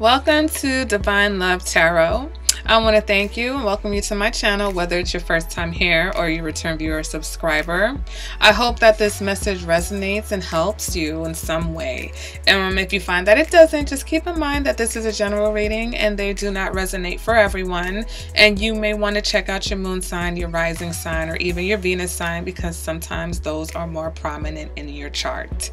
Welcome to Divine Love Tarot. I want to thank you and welcome you to my channel, whether it's your first time here or you return viewer or subscriber. I hope that this message resonates and helps you in some way. If you find that it doesn't, just keep in mind that this is a general reading and they do not resonate for everyone. And you may want to check out your moon sign, your rising sign, or even your Venus sign, because sometimes those are more prominent in your chart.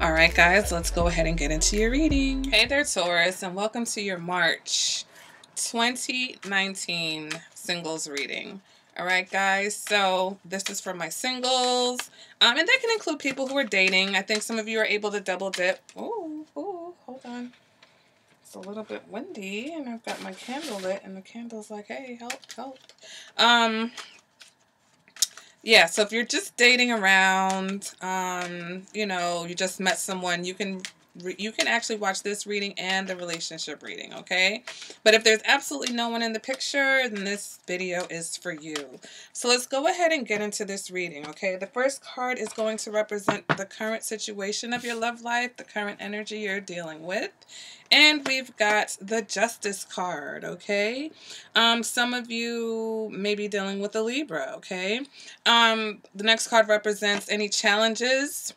All right, guys, let's go ahead and get into your reading. Hey there, Taurus, and welcome to your March 2019 singles reading. All right, guys, so this is for my singles, and that can include people who are dating. I think some of you are able to double dip. Oh, hold on. It's a little bit windy, and I've got my candle lit, and the candle's like, hey, help. Yeah, so if you're just dating around, you know, you just met someone, you can actually watch this reading and the relationship reading, okay? But if there's absolutely no one in the picture, then this video is for you. So let's go ahead and get into this reading, okay? The first card is going to represent the current situation of your love life, the current energy you're dealing with. And we've got the Justice card, okay? Some of you may be dealing with a Libra, okay? The next card represents any challenges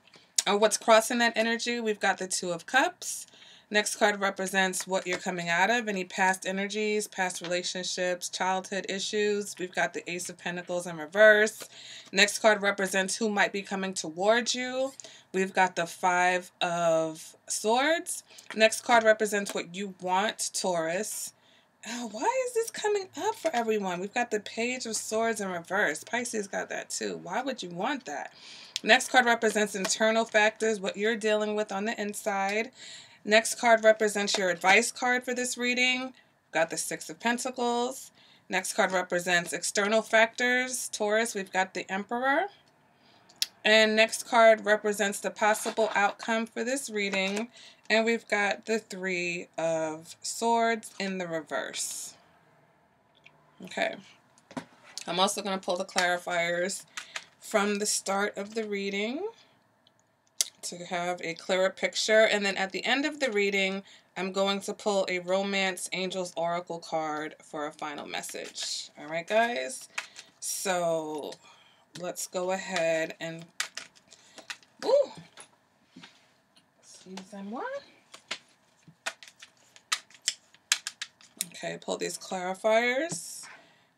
or what's crossing that energy. We've got the Two of Cups. Next card represents what you're coming out of, any past energies, past relationships, childhood issues. We've got the Ace of Pentacles in reverse. Next card represents who might be coming towards you. We've got the Five of Swords. Next card represents what you want, Taurus. Oh, why is this coming up for everyone? We've got the Page of Swords in reverse. Pisces got that too. Why would you want that? Next card represents internal factors, what you're dealing with on the inside. Next card represents your advice card for this reading. Got the Six of Pentacles. Next card represents external factors, Taurus. We've got the Emperor. And next card represents the possible outcome for this reading. And we've got the Three of Swords in the reverse. Okay. I'm also going to pull the clarifiers from the start of the reading to have a clearer picture. And then at the end of the reading, I'm going to pull a Romance Angels Oracle card for a final message. All right, guys? So let's go ahead and season 1. Okay, pull these clarifiers.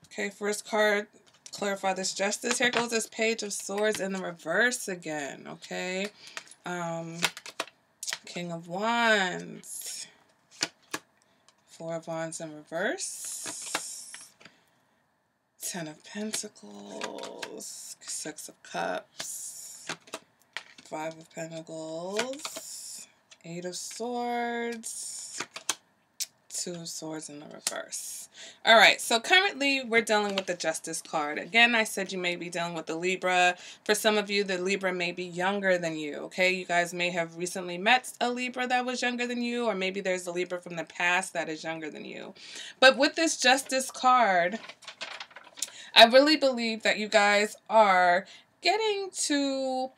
Okay, first card, clarify this Justice. Here goes this Page of Swords in the reverse again, okay? King of Wands. Four of Wands in reverse. Ten of Pentacles. Six of Cups. Five of Pentacles. Eight of Swords. Two of Swords in the reverse. All right, so currently we're dealing with the Justice card. Again, I said you may be dealing with the Libra. For some of you, the Libra may be younger than you, okay? You guys may have recently met a Libra that was younger than you, or maybe there's a Libra from the past that is younger than you. But with this Justice card, I really believe that you guys are getting to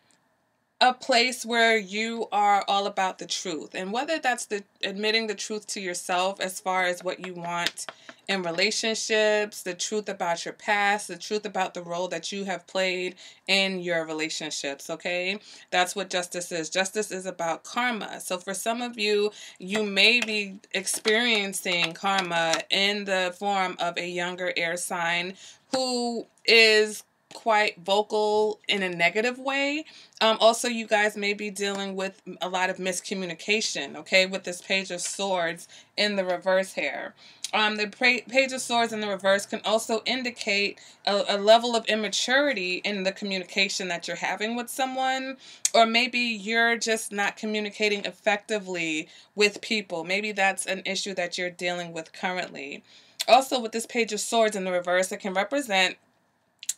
a place where you are all about the truth, and whether that's admitting the truth to yourself as far as what you want in relationships, the truth about your past, the truth about the role that you have played in your relationships, okay? That's what Justice is. Justice is about karma. So for some of you, you may be experiencing karma in the form of a younger air sign who is quite vocal in a negative way. Also, you guys may be dealing with a lot of miscommunication, okay, with this Page of Swords in the reverse here. The Page of Swords in the reverse can also indicate a level of immaturity in the communication that you're having with someone, or maybe you're just not communicating effectively with people. Maybe that's an issue that you're dealing with currently. Also, with this Page of Swords in the reverse, it can represent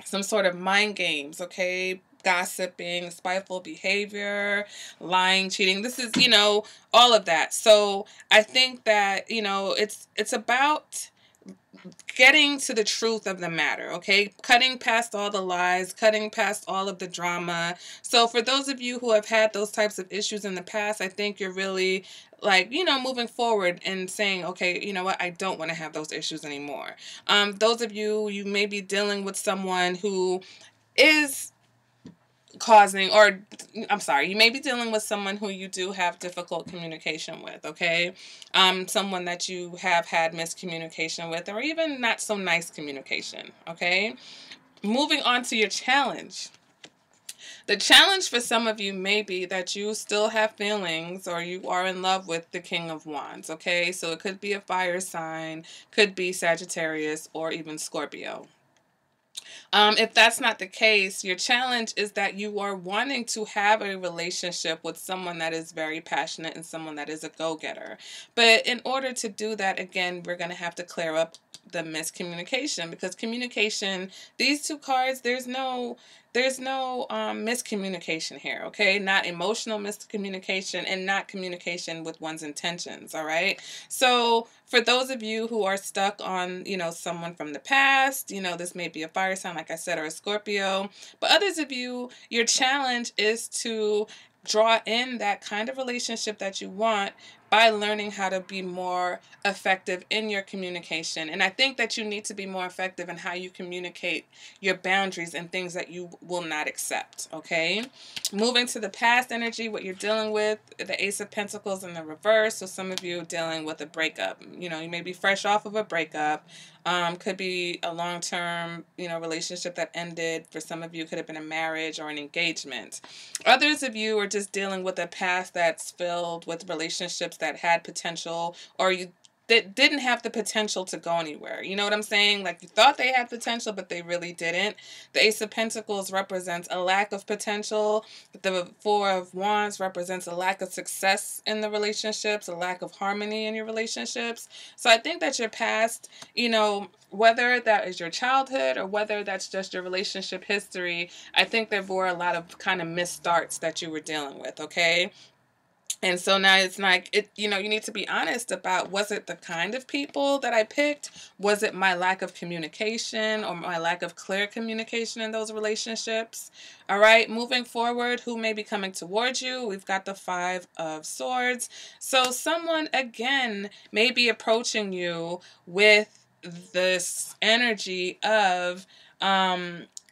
some sort of mind games, okay? Gossiping, spiteful behavior, lying, cheating. This is, you know, all of that. So I think that, you know, it's about getting to the truth of the matter, okay? Cutting past all the lies, cutting past all of the drama. So for those of you who have had those types of issues in the past, I think you're really like, moving forward and saying, okay, you know what? I don't want to have those issues anymore. Those of you may be dealing with someone who is causing, or I'm sorry, you may be dealing with someone who you do have difficult communication with, okay? Someone that you have had miscommunication with, or even not so nice communication, okay? Moving on to your challenge. The challenge for some of you may be that you still have feelings, or you are in love with the King of Wands, okay? So it could be a fire sign, could be Sagittarius, or even Scorpio. If that's not the case, your challenge is that you are wanting to have a relationship with someone that is very passionate and someone that is a go-getter. But in order to do that, again, we're going to have to clear up the miscommunication, because communication, these two cards, there's no miscommunication here, okay? Not emotional miscommunication, and not communication with one's intentions, all right? So for those of you who are stuck on, someone from the past, this may be a fire sign, like I said, or a Scorpio, but others of you, your challenge is to draw in that kind of relationship that you want by learning how to be more effective in your communication. And I think that you need to be more effective in how you communicate your boundaries and things that you will not accept, okay? Moving to the past energy, what you're dealing with, the Ace of Pentacles in the reverse. So some of you are dealing with a breakup. You may be fresh off of a breakup. Could be a long-term, relationship that ended. For some of you, could have been a marriage or an engagement. Others of you are just dealing with a past that's filled with relationships that had potential, or that didn't have the potential to go anywhere. You know what I'm saying? Like, you thought they had potential, but they really didn't. The Ace of Pentacles represents a lack of potential. The Four of Wands represents a lack of success in the relationships, a lack of harmony in your relationships. So I think that your past, whether that is your childhood or whether that's just your relationship history, I think there were a lot of kind of misstarts that you were dealing with, okay? And so now it's like, you need to be honest about, was it the kind of people that I picked? Was it my lack of communication or my lack of clear communication in those relationships? All right, moving forward, who may be coming towards you? We've got the Five of Swords. So someone, again, may be approaching you with this energy of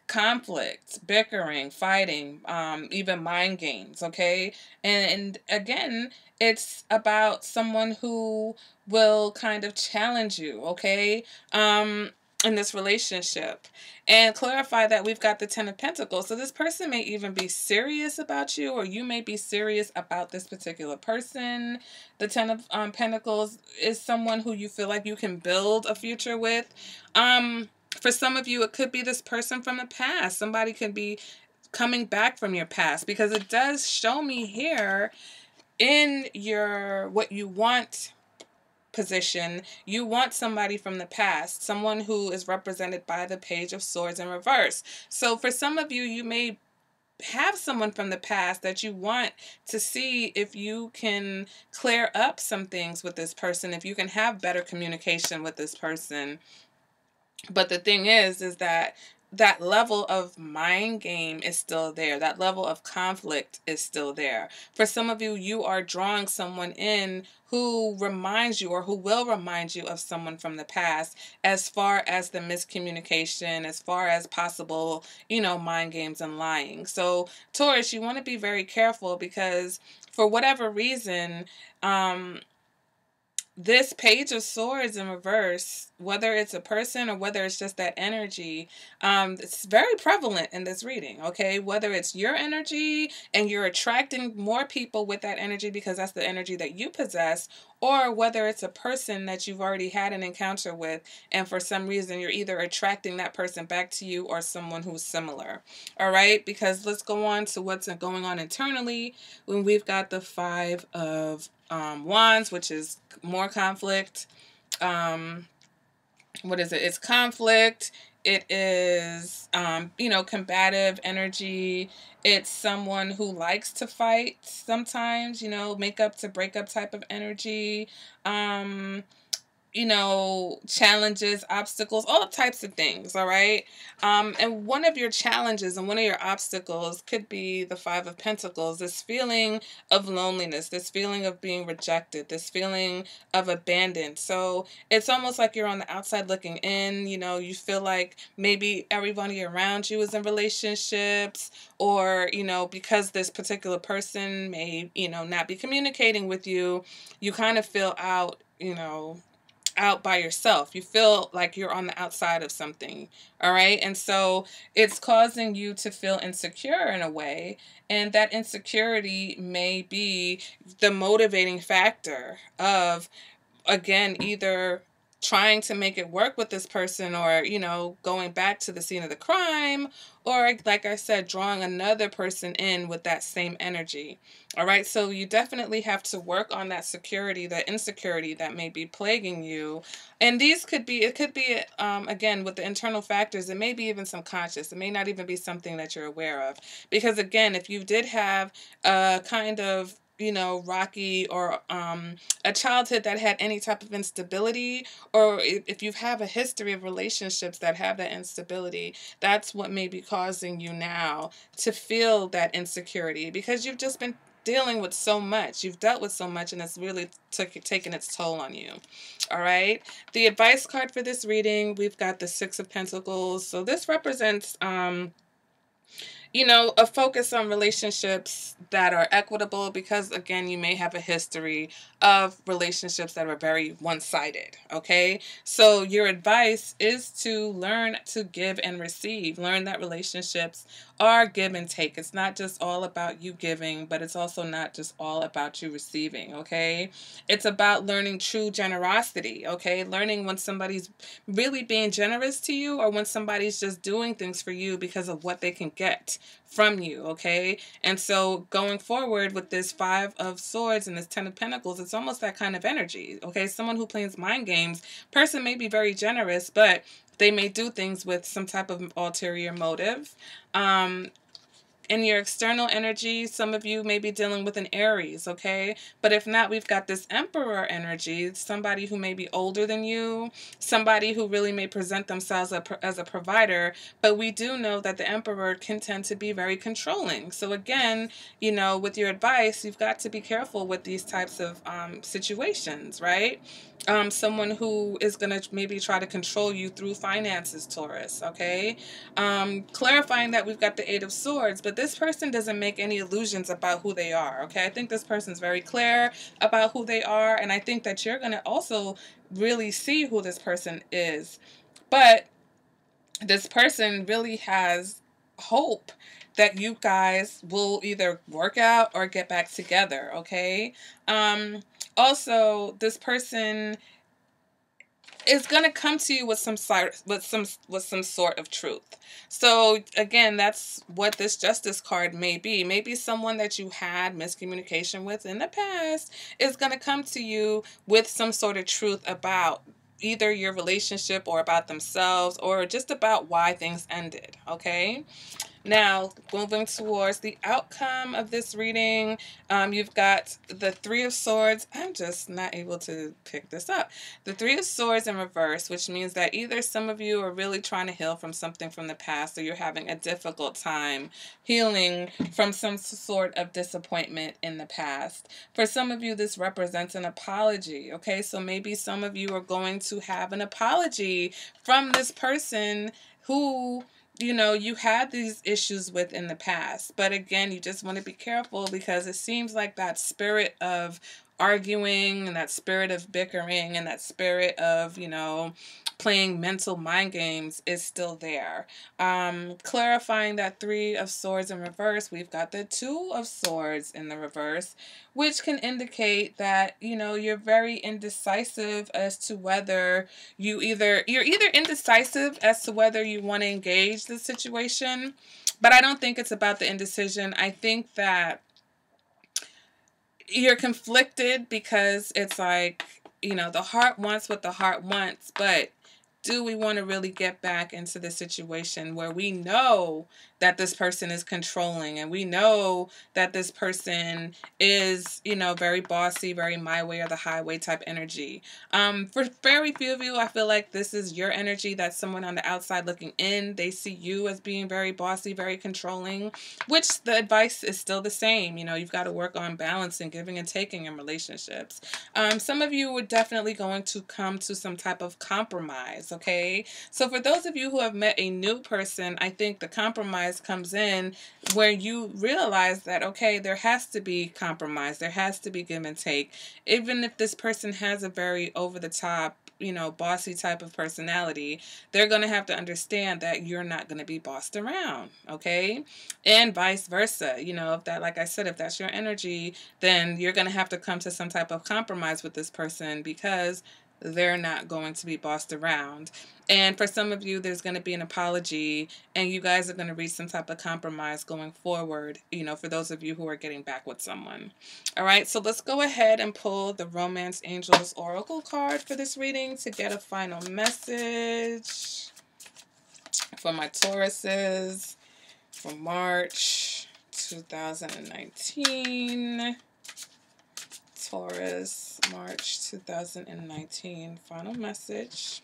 conflict, bickering, fighting, even mind games, okay? And again, it's about someone who will kind of challenge you, okay? In this relationship. And clarify that we've got the Ten of Pentacles. So this person may even be serious about you, or you may be serious about this particular person. The Ten of Pentacles is someone who you feel like you can build a future with. For some of you, it could be this person from the past. Somebody could be coming back from your past, because it does show me here in your what you want position, you want somebody from the past, someone who is represented by the Page of Swords in reverse. So for some of you, you may have someone from the past that you want to see if you can clear up some things with this person, if you can have better communication with this person. But the thing is that that level of mind game is still there. That level of conflict is still there. For some of you, you are drawing someone in who reminds you, or who will remind you of someone from the past, as far as the miscommunication, as far as possible, mind games and lying. So Taurus, you want to be very careful, because for whatever reason, this Page of Swords in reverse, whether it's a person or whether it's just that energy, it's very prevalent in this reading, okay? Whether it's your energy and you're attracting more people with that energy because that's the energy that you possess, or whether it's a person that you've already had an encounter with, and for some reason you're either attracting that person back to you or someone who's similar, all right? Because let's go on to what's going on internally when we've got the Five of Wands, which is more conflict. What is it? It's conflict. It is, combative energy. It's someone who likes to fight sometimes, make up to break up type of energy. you know, challenges, obstacles, all types of things, all right? And one of your challenges and one of your obstacles could be the Five of Pentacles, this feeling of loneliness, this feeling of being rejected, this feeling of abandoned. So it's almost like you're on the outside looking in, you know, you feel like maybe everybody around you is in relationships, or, you know, because this particular person may, you know, not be communicating with you, you kind of feel out, you know, out by yourself. You feel like you're on the outside of something. All right. And so it's causing you to feel insecure in a way. And that insecurity may be the motivating factor of, again, either trying to make it work with this person, or, you know, going back to the scene of the crime, or, like I said, drawing another person in with that same energy. All right. So you definitely have to work on that security, that insecurity that may be plaguing you. And these could be, it could be, again, with the internal factors, it may be even subconscious. It may not even be something that you're aware of. Because, again, if you did have a kind of, you know, rocky, or a childhood that had any type of instability, or if you have a history of relationships that have that instability, that's what may be causing you now to feel that insecurity, because you've just been dealing with so much. You've dealt with so much, and it's really taken its toll on you. All right. The advice card for this reading, we've got the Six of Pentacles. So this represents you know, a focus on relationships that are equitable, because, again, you may have a history of relationships that are very one-sided, okay? So your advice is to learn to give and receive. Learn that relationships are give and take. It's not just all about you giving, but it's also not just all about you receiving, okay? It's about learning true generosity, okay? Learning when somebody's really being generous to you, or when somebody's just doing things for you because of what they can get from you, okay? And so going forward with this Five of Swords and this Ten of Pentacles, it's almost that kind of energy, okay? Someone who plays mind games, person may be very generous, but they may do things with some type of ulterior motive. In your external energy, some of you may be dealing with an Aries, okay? But if not, we've got this Emperor energy, somebody who may be older than you, somebody who really may present themselves as a provider, but we do know that the Emperor can tend to be very controlling. So again, you know, with your advice, you've got to be careful with these types of situations, right? Someone who is going to maybe try to control you through finances, Taurus, okay? Clarifying that we've got the Eight of Swords, but this person doesn't make any illusions about who they are, okay? I think this person's very clear about who they are, and I think that you're going to also really see who this person is. But this person really has hope that you guys will either work out or get back together, okay? Also, this person is going to come to you with some sort of truth. So again, that's what this Justice card may be. Maybe someone that you had miscommunication with in the past is going to come to you with some sort of truth about either your relationship, or about themselves, or just about why things ended, okay? Now, moving towards the outcome of this reading, you've got the Three of Swords. I'm just not able to pick this up. The Three of Swords in reverse, which means that either some of you are really trying to heal from something from the past, or you're having a difficult time healing from some sort of disappointment in the past. For some of you, this represents an apology, okay? So maybe some of you are going to have an apology from this person who, you know, you had these issues with in the past. But again, you just want to be careful, because it seems like that spirit of arguing, and that spirit of bickering, and that spirit of, you know, playing mental mind games is still there. Clarifying that Three of Swords in reverse, we've got the Two of Swords in the reverse, which can indicate that, you know, you're very indecisive as to whether you're either indecisive as to whether you want to engage the situation. But I don't think it's about the indecision. I think that you're conflicted, because it's like, you know, the heart wants what the heart wants, but do we want to really get back into the situation where we know that this person is controlling and we know that this person is, you know, very bossy, very my way or the highway type energy. For very few of you, I feel like this is your energy. That's someone on the outside looking in. They see you as being very bossy, very controlling, which the advice is still the same. You know, you've got to work on balancing, giving and taking in relationships. Some of you are definitely going to come to some type of compromise, okay? So for those of you who have met a new person, I think the compromise comes in where you realize that, okay, there has to be compromise. There has to be give and take. Even if this person has a very over-the-top, you know, bossy type of personality, they're going to have to understand that you're not going to be bossed around, okay? And vice versa. You know, if that, like I said, if that's your energy, then you're going to have to come to some type of compromise with this person because they're not going to be bossed around. And for some of you, there's going to be an apology and you guys are going to reach some type of compromise going forward, you know, for those of you who are getting back with someone. All right, so let's go ahead and pull the Romance Angels Oracle card for this reading to get a final message for my Tauruses for March 2019. Taurus, March 2019, final message.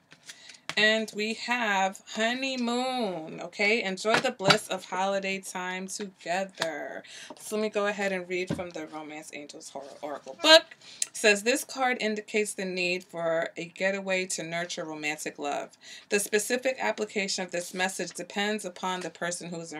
And we have honeymoon, okay? Enjoy the bliss of holiday time together. So let me go ahead and read from the Romance Angels Oracle book. It says, this card indicates the need for a getaway to nurture romantic love. The specific application of this message depends upon the person who is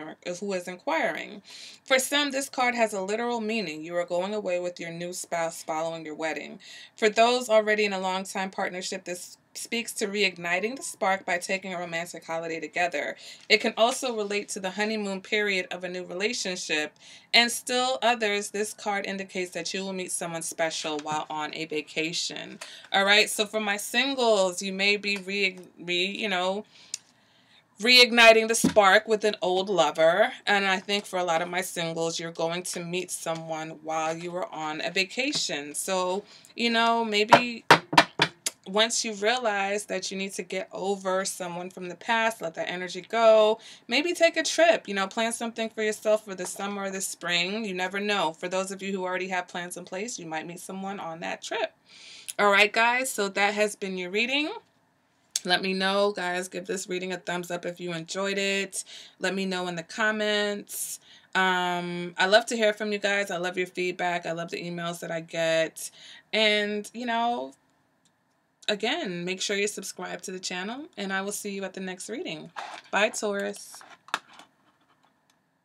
inquiring. For some, this card has a literal meaning. You are going away with your new spouse following your wedding. For those already in a long-time partnership, this speaks to reigniting the spark by taking a romantic holiday together. It can also relate to the honeymoon period of a new relationship. And still others, this card indicates that you will meet someone special while on a vacation. All right, so for my singles, you may be reigniting the spark with an old lover. And I think for a lot of my singles, you're going to meet someone while you are on a vacation. So, you know, maybe once you realize that you need to get over someone from the past, let that energy go, maybe take a trip, you know, plan something for yourself for the summer or the spring. You never know. For those of you who already have plans in place, you might meet someone on that trip. All right, guys, so that has been your reading. Let me know, guys. Give this reading a thumbs up if you enjoyed it. Let me know in the comments. I love to hear from you guys. I love your feedback. I love the emails that I get. And, you know, again, make sure you subscribe to the channel, and I will see you at the next reading. Bye, Taurus.